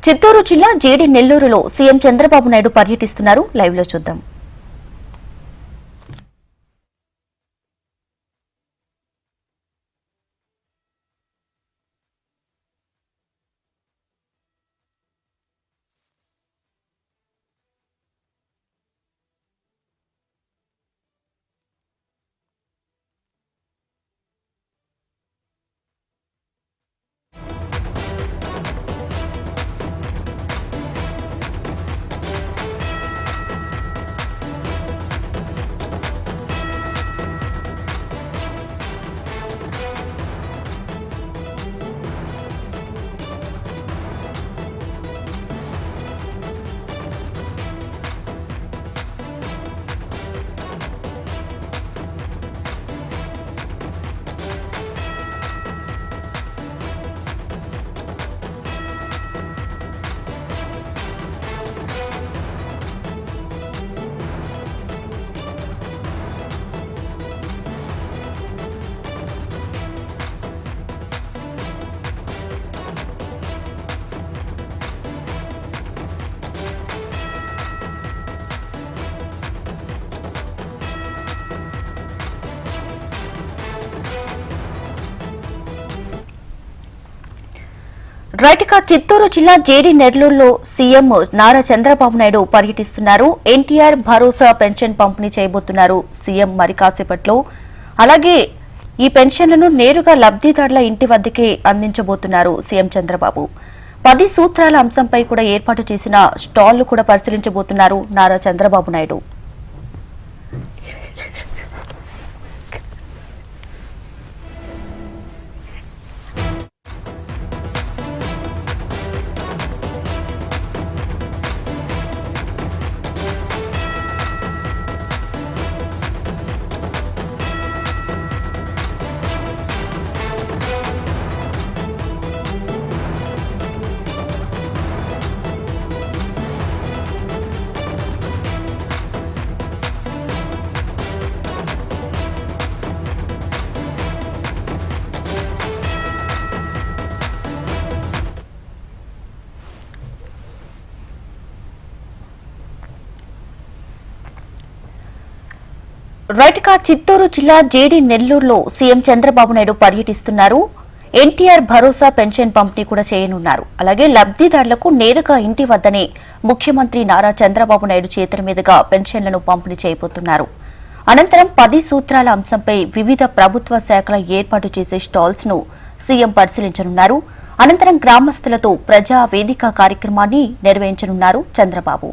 చిత్తూరు జిల్లా జేడీ నెల్లూరులో సీఎం చంద్రబాబు నాయుడు పర్యటిస్తున్నారు. లైవ్ లో చూద్దాం. రైట్గా చిత్తూరు జిల్లా జేడీ నెల్లూరులో సీఎం నారా చంద్రబాబు నాయుడు పర్యటిస్తున్నారు. ఎన్టీఆర్ భరోసా పెన్షన్ పంపిణీ చేయబోతున్నారు సీఎం మరి కాసేపట్లో. అలాగే ఈ పెన్షన్లను నేరుగా లబ్దిదారుల ఇంటి వద్దకే అందించబోతున్నారు సీఎం చంద్రబాబు. 10 సూత్రాల అంశంపై కూడా ఏర్పాటు చేసిన స్టాళ్లు కూడా పరిశీలించబోతున్నారు నారా చంద్రబాబు నాయుడు. రైట్గా చిత్తూరు జిల్లా జేడీ నెల్లూరులో సీఎం చంద్రబాబు నాయుడు పర్యటిస్తున్నారు. ఎన్టీఆర్ భరోసా పెన్షన్ పంపిణీ కూడా చేయనున్నారు. అలాగే లబ్దిదారులకు నేరుగా ఇంటి వద్దనే ముఖ్యమంత్రి నారా చంద్రబాబు నాయుడు చేతుల మీదుగా పెన్షన్లను పంపిణీ చేయబోతున్నారు. అనంతరం 10 సూత్రాల అంశంపై వివిధ ప్రభుత్వ శాఖల ఏర్పాటు చేసే స్టాల్స్ ను సీఎం పరిశీలించనున్నారు. అనంతరం గ్రామస్తులతో ప్రజా వేదిక కార్యక్రమాన్ని నిర్వహించనున్నారు చంద్రబాబు.